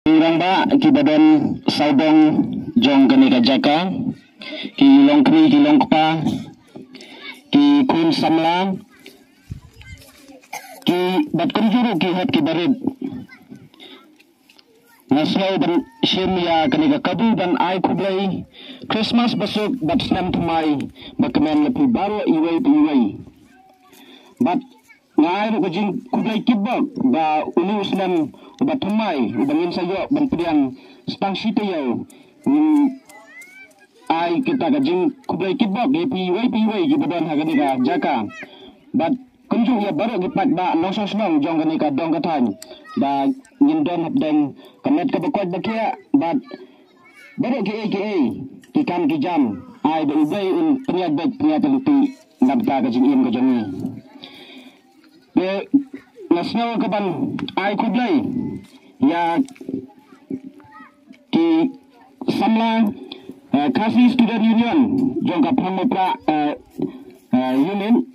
Orang ba ki badan saudong jong kani kajaka ki long kni ki long pa ki kun samla ki bat kunjuru ki hat ki barid nasau ban shemia kani ka kabu ban ai kublai Christmas basuk bat snam tumai bakmen lepi baru iwai bat ngai ro kajin kublai kibak ba ulu snam ubat tumai ubangin sayo ban pediang stang shite yo ai kita kajin kublai kibak lepi iwai ki badan hagani ka jaka bat kunju ya baru gipat ba nosos nong jong kani ka dong katan ba nyindon hapdeng kamet ka bakot bakia bat baru ki kan ki jam ai ba ubay un peniat bet peniat lupi nabta ka jing im ka jangi be nasnaw ka ban ai kublai ya ki samla kasi student union jong ka pramopra union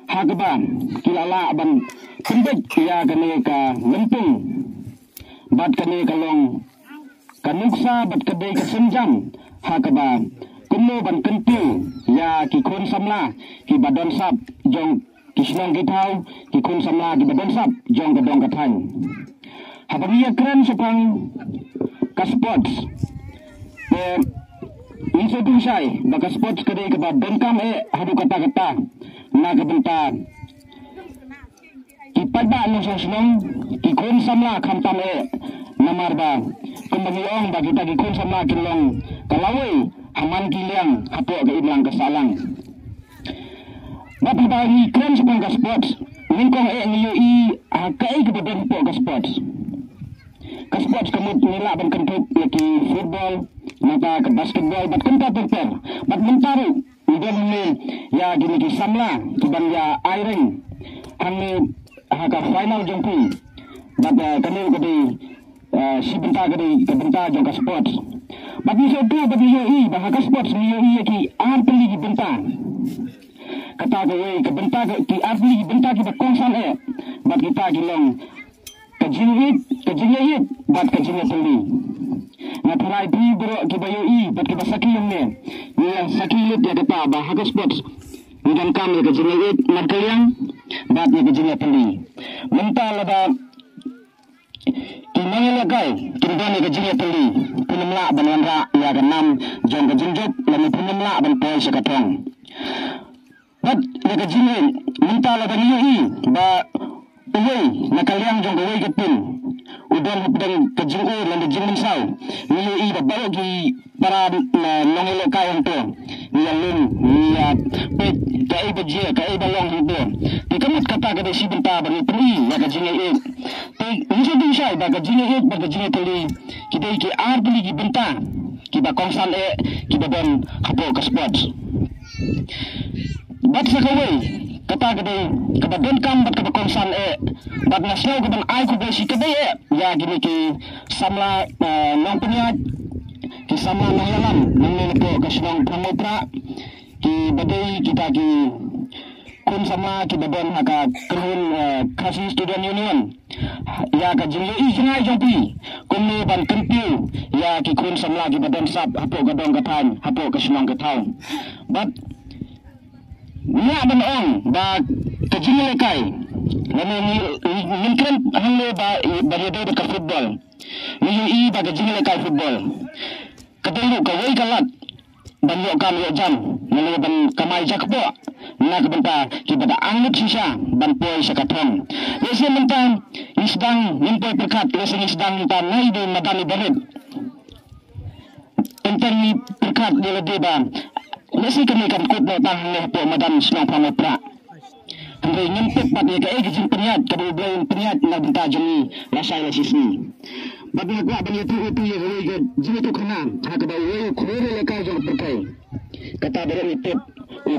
hagba kilala ban kumbet ya kane ka lempung bat kane ka long kanuksa bat kadai ka senjam hagba kumno ban kentu ya ki kun samla ki badon sap jong kisnong kitau ki kun samla ki badon sap jong ka dong ka tan habia keren sepang ka sports Inso dusay baka sports kadai ka ba benkam hadu kata na kabenta ki padba no sosnong ki kun samla khamtam namar ba kumbang yong ba kita ki kun samla kilong kalawai haman kiliang hapo ga iblang kasalang bapa ba ni kren sepang ka sports ningkong niyo kai ka badan po ka sports kamut nila ban kentut ki football mata ke basketball bat kenta terper bat mentaru udah ni ya gini ki samla kiban ya airing hangi haka final jongku bat kani kadi si benta kadi ke benta jong ka sports bat ni so tu bat yo bah ka sports ni yo ki ar peli ki benta kata ke benta ki ar peli ki benta ki kongsan bat kita gilong kajingit bat kajingit peli na try di bro ki bayo bat ki basakilong ne yang sakilit ya kata bah ka sports dan kami ke jingit markaliang bat ni ke jingit peli mental ada kimangil kai kindon ke jingit peli punamla banwandra ya ke nam jong ke jingjop lami punamla ban poi sakatong bat ni ke jingit mental ada ni ba uway nakaliang jong uway ke pin udan hapdang ke jingu lan jingmin sau ni da bayo gi para nongilo kayang to ya lun ya pet kai bajie kai balong hito ti kamut kata ke si benta bani pri ya ka jinge ti uso din sai ba ka jinge ba ka jinge tali kidai ki ar beli ki benta ki ba kongsan ki ba don hapo ka sports bat sa kawai kata ke ka ba don kam bat ka ba kongsan bat naslo ka ban ai ku ba si kadai ya gini ki samla nong peniat ki sama nayalam nang po kasinong pramopra ki badai kita ki kun sama ki badon haka kerun kasi student union ya ka jinglo jingai jompi kumni ban kempiu ya ki kun samla ki badon sap hapo gadong katan hapo kasinong kataun but nya ban on ba ka jingle kai lalu mungkin hanglo ba bariado ka football ni ba ka jingle kai football kadulu kawai kalat banyo kami jam lalu ban kamai jakbo nak benta kibada angit sisa ban poi sakatong lesi mentang isdang nimpoy perkat lesi isdang ta nai di madani barid enten ni perkat dele deba lesi kami kan kut na tang ne po madan sna pamopra hanggai nyimpet bat ni ka ejin peniat ka blain peniat na benta jeni lasai lesisni bagi aku abang itu ya kalau jadi tu kena hak dah we kore lekar jom pakai kata dari itu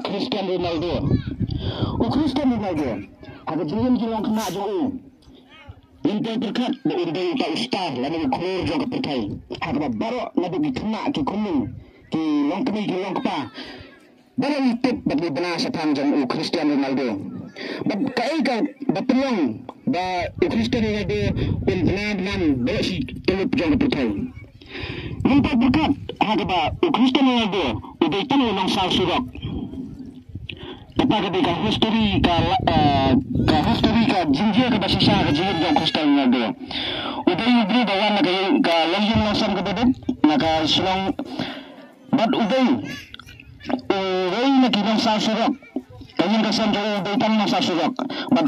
Cristiano Ronaldo hak jian jilang kena jom ini berkat dari tak star lalu kore jom pakai hak dah baru lalu kena ki kuning ki long kami ki long pa Barang tip bagi benar satang jong Cristiano Ronaldo. Bab kai ka batulong ba Cristiano Ronaldo benar boleh si telup jong pertai. Nampak berkat haga ba Cristiano Ronaldo udah tahu nang sal surak. Tapi ketika history ka jinjia ka basisa ka jinjia jong Cristiano Ronaldo. Udah ibri bawa ka legend langsung ka bedek naka sulong bad udah nakinang sa surak. Kanyang kasan jauh daytan ng sa surak. Bad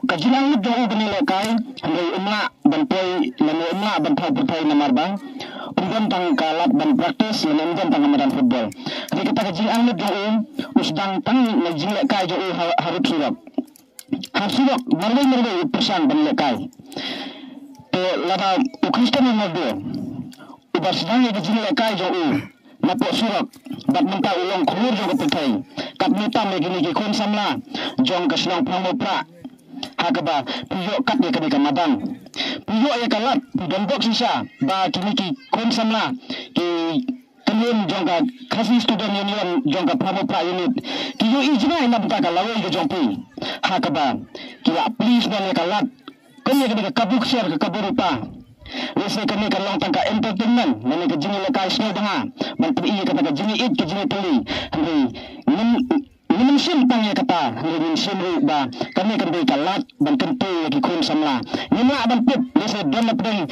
kajilang jauh benilai kay hanggang umla bantoy lalu umla bantoy pertai namarbang. Umgan tang kalat ban praktis lalu umgan tang amaran football. Jadi kita kajilang jauh usdang tang najilai kay jauh harap surak. Harap surak marway persan benilai kay. Laba Cristiano Ronaldo ubar sedang najilai kay jauh. Napok surak bat minta ulong kulur jong kepertai kat minta megini kon samla jong kesenang pramopra hakaba piyo kat ya kadika madang piyo ya kalat dan bok sisa ba kini ki kon samla ki kenyun jong ka kasi student union jong ka pramopra unit kiyo ijna ina bita ka lawai ke jong pi hakaba kiya please ban ya kalat kon ya kadika kabuk share ke kaburupa. Lese kami kalong tangka entertainment mana kejini lekai snow tengah menteri kata kejini it kejini teli hari minum sim tanya kata hari minum sim ba kami kembali kalat ban tentu lagi kun samla nyima ban pip lese don lepeng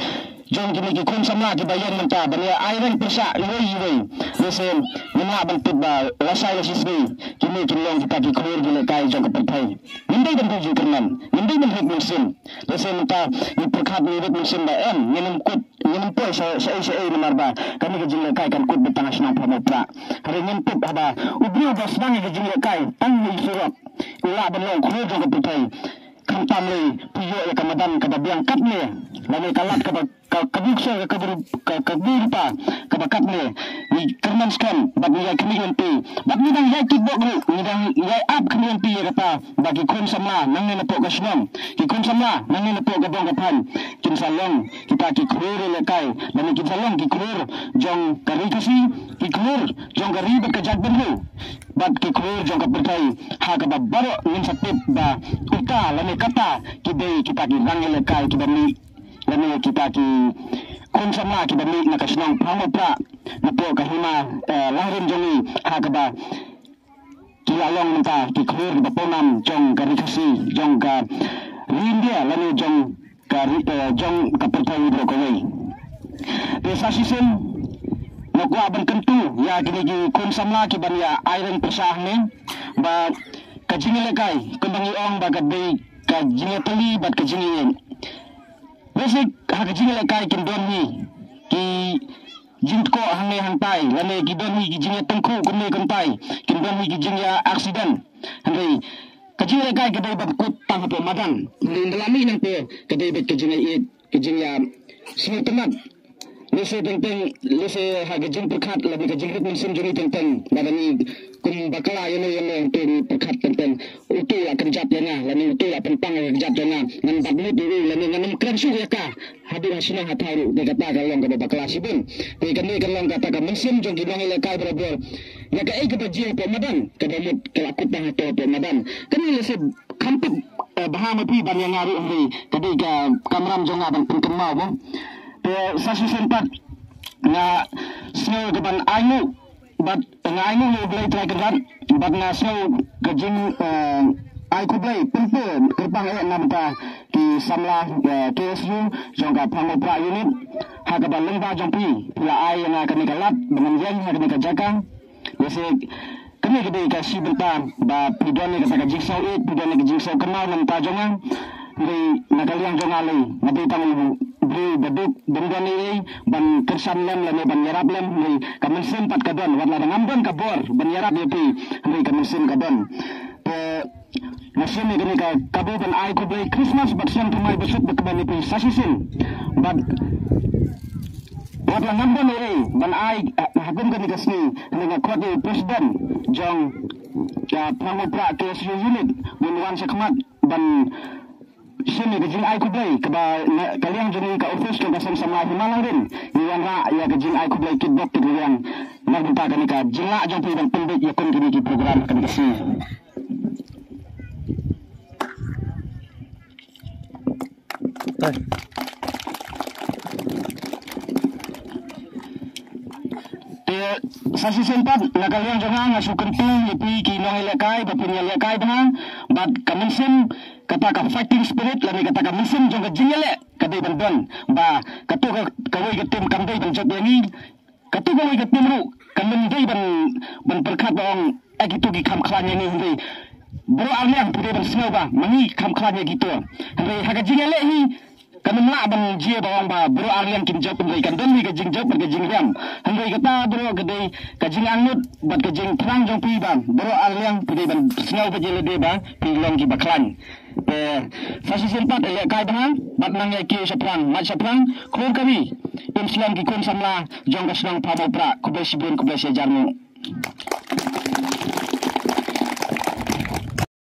jong kini ki kun samla ki bayan menta ban ya airan persa yoi lese nyima ban pip ba lasai sisri kini kilong kita ki kur ki lekai jong kepertai mindai ban tuju kernan mindai ban hik musim lese menta ni perkat ni hik musim ba em minum kut minum poy sa marba kami ke jile kai kan kut betang senang pramopra hari nyemput ada ubri udah senang ke jile kai tang ni surat ula benong kru jong kepertai kam tamle puyo ya kamadan kada biang kat ne lane kalat kada kabukso ka kaburupa kada kat ne ni kerman skan bag ni kami mp bag ni dang ya kit bok ni dang ya up kami mp ya kata bagi kon samla nang ne po kasnom ki kon samla nang ne po gadong kapan kin salong kita ki krur le kai lane kin salong ki krur jong kari kasi ki krur jong kari bet ka jag benlu bad ki krur jong ka pertai ha ka baro nin sapip ba uta lane kata ki be kita ki rang le kai ki bani lane kita ki kon samla ki bani na kasnong pramopra na po kahima lahrin jongi ha ka ba ki along nta ki krur ba ponam jong kari kasi jong ka rindia lane jong jong ka pertai bro kawai desa sisen nakwa ban kentu ya kini kun samla ki ban ya iron persah ni ba kajingi lekai kumbangi ong ba kadai kajingi teli bat kajingi basic ha kajingi lekai kin don ni ki jintko hangne hangtai lane ki don ni ki jingi tengku kumne kentai kin don ni ki jingi accident hangai kajingi lekai kadai bat kut tang pe madan ndalami nang pe kadai bat kajingi semua temat lese tentang lese harga jeng perkat lebih ke jeng musim juri tentang badani kum bakala yang tu perkat tentang itu lah kerjap yana lani itu lah pentang kerjap yana nan badni diri lani nan keren sudah ka hadir hasilnya hataru dia kata kalau ke bakala sibun dia kini kalau kata ke musim jeng gilong lekai berabur ya ke ke bajie pemadan ke damut ke lakut tang to pemadan kan lese kamput bahama pi ban yang ngaru hari tadi ke kamram jong abang penkemau mo sasi sempat na snow keban ayu but na ayu lo blay try kedan but na snow kejing ay ko blay pempe kerpang namta ki samla KSU jongka pramopra unit ha keban lengba jompi pula ay na kami kalat dengan yang ha kami kajakang bese kami gede kasi benta ba pidon ni kata jigsaw pidon ni jigsaw kenal namta jongang ni nakaliang jongalay nabi tangu beri beduk dengan ini ban kersan lem lem ban yarap lem ni kamen sempat kadon warna dengan don kabor ban yarap yepi ni kamen sem kadon pe nasim ni ka kabu ban ai ko beli Christmas bat sem tumai besuk bekban yepi sasisin bat warna dengan don ni ban ai hakum kan kasni ni kod presiden jong ya pramopra KSU unit bunwan sekmat ban sini kejing ai kublai keba kalian jadi ka office ke dasam sama himalang rin yang ra ya kejing ai kublai kidbok tu yang magdumpa kami ka jingla jong pi bang pendek ya kon kini ki program kami kasi. Sa sempat nakalian jangan ngasukan tu yepi kinong ilakai bapunya ilakai bang bad kaminsim kata ka fighting spirit lami kata ka minsim jong ka jingele kadai ban ba katu ka kawai ka tim kamdai ban jot yangi katu kawai ka tim ru kamdai ban perkat bang agitu gi kam klan yangi hindai bro arliang pudai ban snow ba mangi kam klan yangi gitu hindai haga jingele hi kami nak ban jia bawang ba bro arlian kin job pendai kan don mi ka jing job ka jing ram handai kata bro kadai ka jing angut bat ka jing perang jong pi bang bro arlian pudai ban snow ka jele de ba pi long ki baklan fasi sempat ele kai bang bat nang ya ki seprang mat seprang khur kami Islam ki kun samla jong ka senang pamopra kubesi bun kubesi jarmu